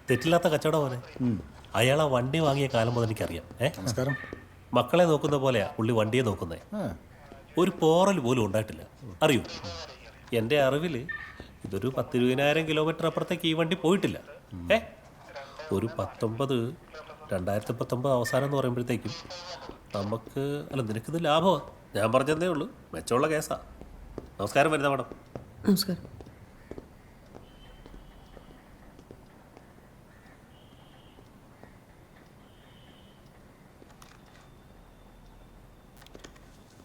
തെറ്റില്ലാത്ത കച്ചവടം പോലെ. അയാൾ ആ വണ്ടി വാങ്ങിയ കാലം മുതൽ എനിക്കറിയാം. നമസ്കാരം. മക്കളെ നോക്കുന്ന പോലെയാ പുള്ളി വണ്ടിയെ നോക്കുന്നേ. ഒരു പോറൽ പോലും ഉണ്ടായിട്ടില്ല. അറിയൂ, എൻ്റെ അറിവിൽ ഇതൊരു 10-20,000 കിലോമീറ്റർ അപ്പുറത്തേക്ക് ഈ വണ്ടി പോയിട്ടില്ല. ഒരു 2019 അവസാനം എന്ന് പറയുമ്പോഴത്തേക്കും നമുക്ക് അല്ല, നിനക്കിത് ലാഭമാണ്. ഞാൻ പറഞ്ഞതേ ഉള്ളൂ, മെച്ചമുള്ള കേസാ. നമസ്കാരം വരുന്ന മാഡം. നമസ്കാരം.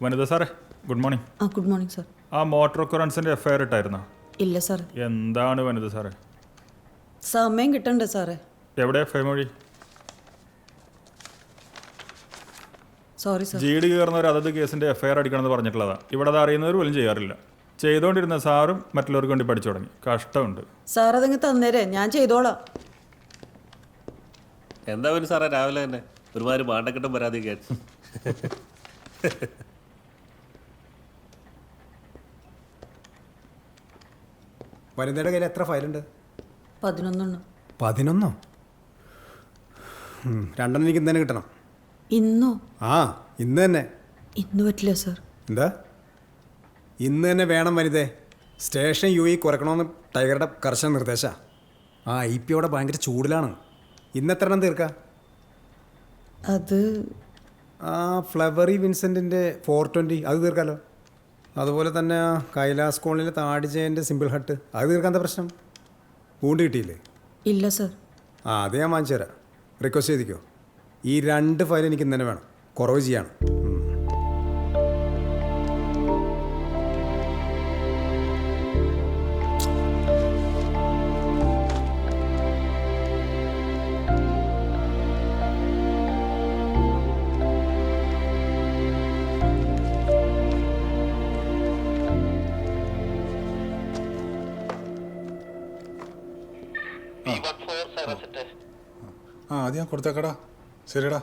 വനിത സാറേ, good morning. Good morning sir. ആ മോട്ടോർ ഒക്കറൻസിൻ്റെ എഫ്ഐആർ ഇട്ടായിരുന്നോ? ഇല്ല സാർ. എന്താണ് വനിത സാറേ? സമയം കിട്ടണ്ടേ സാറേ? എവിടെ എഫ്ഐ മൊഴി? Sorry sir. ജി ഡി കയറുന്നവർ അതത് കേസിൻ്റെ എഫ്ഐആർ അടിക്കണമെന്ന് പറഞ്ഞിട്ടുള്ളതാണ്. ഇവിടെ അത് അറിയുന്നവർ പോലും ചെയ്യാറില്ല. ചെയ്തുകൊണ്ടിരുന്ന സാറും മറ്റുള്ളവർക്ക് വേണ്ടി പഠിച്ചു തുടങ്ങി. കഷ്ടമുണ്ട്. സാർ അതങ്ങ് തന്നേരെ, ഞാൻ ചെയ്തോളാം. എന്താ ഒരു സാറേ രാവിലെ തന്നെ ഒരുമാതിരി മാണ്ടക്കെട്ടും പരാതി കേട്ടു. വനിതയുടെ കയ്യിൽ എത്ര ഫയലുണ്ട്? 11. 11? രണ്ടെണ്ണം എനിക്ക് ഇന്ന് തന്നെ കിട്ടണം. ഇന്നോ? ഇന്ന് തന്നെ. ഇന്ന് പറ്റില്ല സാർ. എന്താ? ഇന്ന് തന്നെ വേണം വനിതേ. സ്റ്റേഷൻ യു കുറയ്ക്കണമെന്ന് ടൈഗറുടെ കർശന നിർദ്ദേശമാണ്. IP അവിടെ ഭയങ്കര ചൂടിലാണ്. ഇന്ന് എത്ര എണ്ണം തീർക്കാം? അത് ഫ്ലവറി വിൻസെൻറ്റിൻ്റെ 420 അത് തീർക്കാമല്ലോ. അതുപോലെ തന്നെ കൈലാസ് കോളനിയിലെ താടിജയൻ്റെ സിമ്പിൾ ഹട്ട് അത് തീർക്കാൻ എന്താ പ്രശ്നം? പൂണ്ട് കിട്ടിയില്ലേ? ഇല്ല സാർ. അത് ഞാൻ വാങ്ങിച്ചു തരാം. റിക്വസ്റ്റ് ചെയ്തിക്കോ. ഈ 2 ഫയൽ എനിക്ക് ഇന്ന് തന്നെ വേണം. കുറവ് ചെയ്യാണ്. അത് ഞാൻ കൊടുത്തേക്കടാ. ശരിടാ.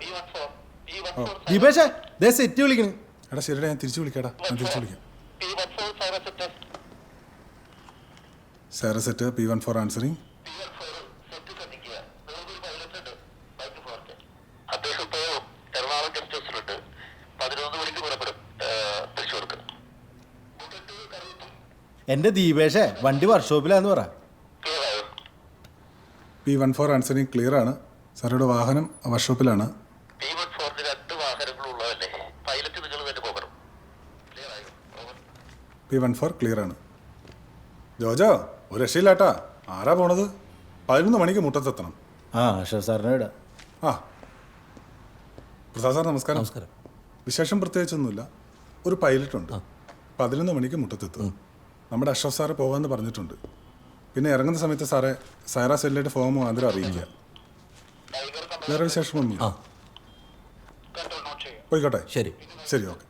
ദീപേഷേ, ദേ സെറ്റ് വിളിക്കണ്. എടാ ശരിടാ, ഞാൻ തിരിച്ചു വിളിക്കാടാ. ഞാൻ തിരിച്ചു വിളിക്കാം. സാറസെറ്റ് P14 ആൻസറിങ്. എന്റെ ദീപേഷേ, വണ്ടി വർക്ക്ഷോപ്പിലാന്ന് പറ. P14 ആൻസറിങ് ക്ലിയർ ആണ്. സാറുടെ വാഹനം വർക്ക്ഷോപ്പിലാണ്. P14 ക്ലിയർ ആണ്. ജോജോ, ഒരു രക്ഷയില്ലാട്ടാ. ആരാ പോണത്? 11 മണിക്ക് മുട്ടത്തെത്തണം. അഷർ സാറിനെ വിടാം. പ്രസാദ് സാർ നമസ്കാരം. നമസ്കാരം. വിശേഷം പ്രത്യേകിച്ചൊന്നുമില്ല. ഒരു പൈലറ്റ് ഉണ്ട്. 11 മണിക്ക് മുട്ടത്തെത്തും. നമ്മുടെ അഷ്റഫ് സാറ് പോകാമെന്ന് പറഞ്ഞിട്ടുണ്ട്. പിന്നെ ഇറങ്ങുന്ന സമയത്ത് സാറേ സൈറ സെല്ലിയുടെ ഫോം മുഖാന്തരം അറിയിക്കുക. വേറെ വിശേഷമൊന്നുമില്ല. പോയിക്കോട്ടെ. ശരി ശരി, ഓക്കെ.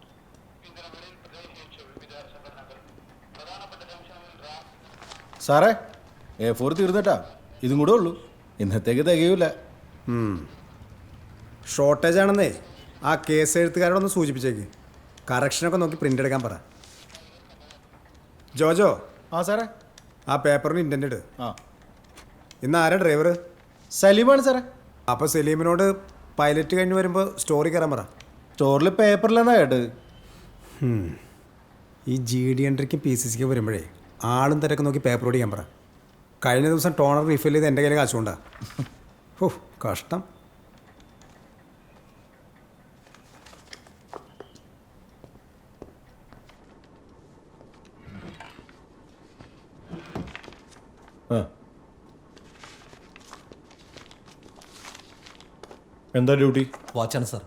സാറേ, A4 തീർന്നിട്ടാ. ഇതും കൂടെ ഉള്ളൂ. ഇന്നത്തേക്ക് തികയൂല. ഷോർട്ടേജ് ആണെന്നേ ആ കേസ് എഴുത്തുകാരോടൊന്ന് സൂചിപ്പിച്ചേക്ക്. കറക്ഷനൊക്കെ നോക്കി പ്രിൻ്റ് എടുക്കാൻ പറ. ജോജോ. സാറേ, ആ പേപ്പറിന് ഇൻറ്റൻ്റ് ഇട്. ഇന്ന് ആരാ ഡ്രൈവർ? സലീമാണ് സാറേ. അപ്പോൾ സലീമിനോട് പൈലറ്റ് കഴിഞ്ഞ് വരുമ്പോൾ സ്റ്റോറി കയറാൻ പറ. സ്റ്റോറിൽ പേപ്പറിലെന്നാ കേട്ട്. ഈ GD എൻട്രിക്കും PCCക്ക് വരുമ്പോഴേ ആളും തിരക്ക് നോക്കി പേപ്പർ ഓടിക്കാൻ പറ. കഴിഞ്ഞ ദിവസം ടോണർ റീഫിൽ ചെയ്ത് എൻ്റെ കയ്യിൽ കാശുകൊണ്ടാ. കഷ്ടം. എന്താ ഡ്യൂട്ടി? വാച്ചാണ് sir.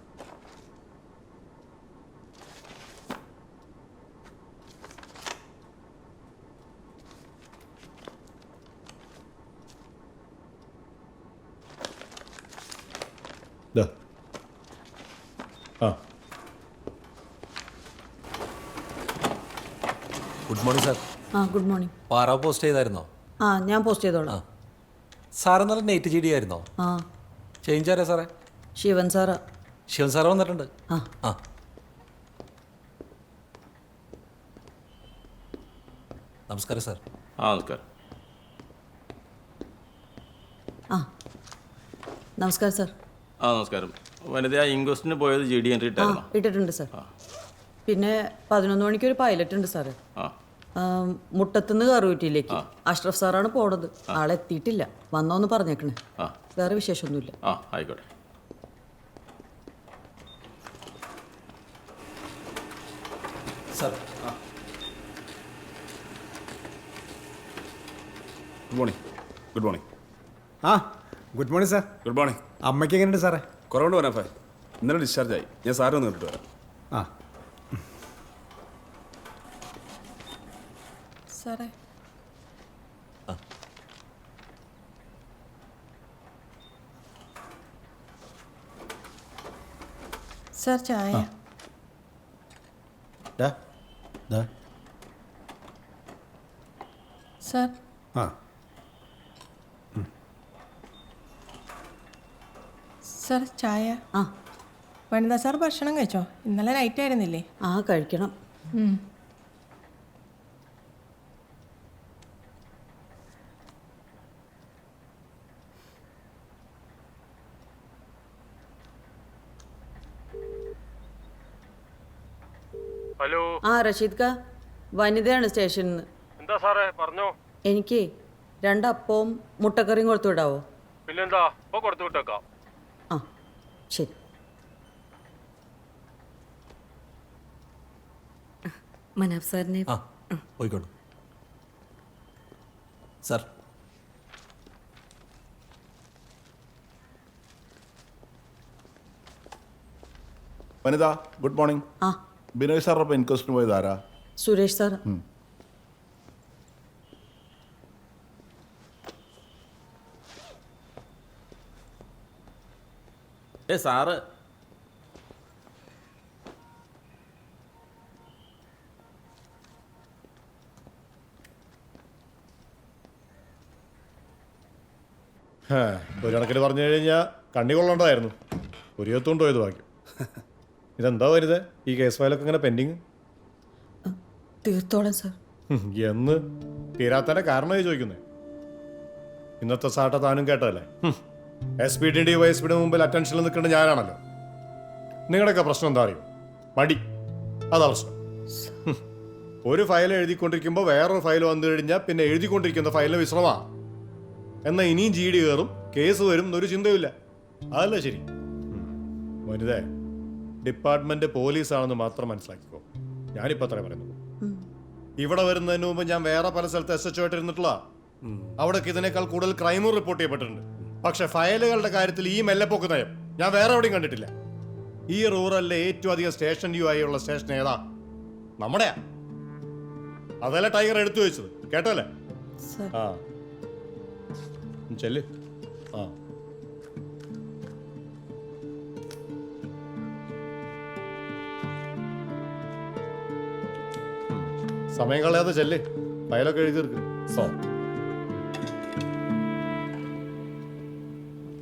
Good morning sir. Good morning. പാറ പോസ്റ്റ് ചെയ്തായിരുന്നോ? ഞാൻ പോസ്റ്റ് ചെയ്തോളാം. സാർ നല്ല നൈറ്റ് GD ആയിരുന്നോ? ചേഞ്ച് ആരാ സാറേ? ശിവൻ സാറാ. ശിവൻ സാറ് വന്നിട്ടുണ്ട്. നമസ്കാരം സാർ. നമസ്കാരം. നമസ്കാരം സാർ. ആ നമസ്കാരം. വനിത ഇൻക്വസ്റ്റിന് പോയത് GD എൻട്രി ആ ഇട്ടായിരുന്നോ? ഇട്ടിട്ടുണ്ട് സാർ. പിന്നെ 11 മണിക്ക് ഒരു പൈലറ്റ് ഉണ്ട് സാറ്. ആ മുട്ടത്തുനിന്ന് കറുകുറ്റിയിലേക്ക് അഷ്റഫ് സാറാണ് പോണത്. ആളെത്തിയിട്ടില്ല, വന്നോന്ന് പറഞ്ഞേക്കണേ. ആ വേറെ വിശേഷമൊന്നുമില്ല. ആ ആയിക്കോട്ടെ. Sir good morning. Good morning. ആ good morning sir. Good morning. അമ്മയ്ക്ക് എങ്ങനെയുണ്ട് സാറേ? കുറവുണ്ട് വനഫേ. ഇന്നലെ ഡിസ്ചാർജ് ആയി. ഞാൻ സാറിനെ ഒന്ന് കണ്ടിട്ട് വരാം. ആ സാറേ സാർ ചായ. ഡാ ദാ സാർ ആ സാർ ചായ. ആ വനിതാ സാർ ഭക്ഷണം കഴിച്ചോ? ഇന്നലെ നൈറ്റ് ആയിരുന്നില്ലേ? ആ കഴിക്കണം. ഹലോ, ആ റഷീദ് കാ, വനിതയാണ് സ്റ്റേഷനിൽ നിന്ന്. എന്താ സാറേ പറഞ്ഞോ? എനിക്ക് 2 അപ്പവും മുട്ടക്കറിയും കൊടുത്തു വിടാവോ? പിന്നെന്താ, ഇപ്പൊ കൊടുത്തു വിട്ടേക്കാം. ആ ശരി. മനാഫ് സാറിനെ ആ പോയിക്കോളൂ. സാർ വനിത ഗുഡ് മോർണിംഗ്. ആ ബിനോയ് സാറിനൊപ്പം ഇൻക്വസ്റ്റിന് പോയത് ആരാ? സുരേഷ് സാർ. സാറ് ഒരു കണക്കിന് പറഞ്ഞു കഴിഞ്ഞാൽ കണ്ണി കൊള്ളേണ്ടതായിരുന്നു. ഒരു എത്തുകൊണ്ട് പോയത് ബാക്കി. ഇതെന്താ വരുത് ഈ കേസ് ഫയലൊക്കെ ഇങ്ങനെ പെൻഡിങ്? തീർത്തോളാം സാർ. എന്ന് തീരാത്തതിൻ്റെ കാരണമായി ചോദിക്കുന്നത്. ഇന്നത്തെ സാട്ട താനും കേട്ടതല്ലേ? SPD DYSPയുടെ മുമ്പിൽ അറ്റൻഷനിൽ നിൽക്കേണ്ട ഞാനാണല്ലോ. നിങ്ങളുടെയൊക്കെ പ്രശ്നം എന്താ അറിയോ? മടി. അതാ പ്രശ്നം. ഒരു ഫയൽ എഴുതിക്കൊണ്ടിരിക്കുമ്പോൾ വേറൊരു ഫയൽ വന്നു കഴിഞ്ഞാൽ പിന്നെ എഴുതിക്കൊണ്ടിരിക്കുന്ന ഫയലിന് വിശ്രമമാണ്. എന്നാൽ ഇനിയും GD കയറും, കേസ് വരും എന്നൊരു ചിന്തയില്ല. അതല്ല ശരി. വനിതേ, ഡിപ്പാർട്ട്മെന്റ് പോലീസാണെന്ന് മാത്രം മനസ്സിലാക്കിക്കോ. ഞാനിപ്പോൾ അത്രേ പറയുന്നു. ഇവിടെ വരുന്നതിന് മുമ്പ് ഞാൻ വേറെ പല സ്ഥലത്ത് SHO ആയിട്ടിരുന്നിട്ടുള്ള അവിടേക്ക് ഇതിനേക്കാൾ കൂടുതൽ ക്രൈമും റിപ്പോർട്ട് ചെയ്യപ്പെട്ടിട്ടുണ്ട്. പക്ഷെ ഫയലുകളുടെ കാര്യത്തിൽ ഈ മെല്ലെപ്പൊക്ക് നയം ഞാൻ വേറെ എവിടെയും കണ്ടിട്ടില്ല. ഈ റൂറലിലെ ഏറ്റവും അധികം സ്റ്റേഷൻ UI ഉള്ള സ്റ്റേഷൻ ഏതാ? നമ്മുടെയാ. അതല്ല ടൈഗർ എടുത്തു വെച്ചത്, കേട്ടല്ലേ? സാർ ആ ചെല്ല്. ആ സമയം കളയാതെ ചെല്ല്. ഫയലൊക്കെ എഴുതി തീർക്ക്.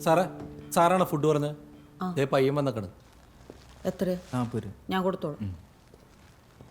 സാറേ, സാറാണ് ഫുഡ് പറഞ്ഞത്. പയ്യൻ വന്നേക്കണ്. എത്ര? ആ പോര്. ഞാൻ കൊടുത്തോളാം.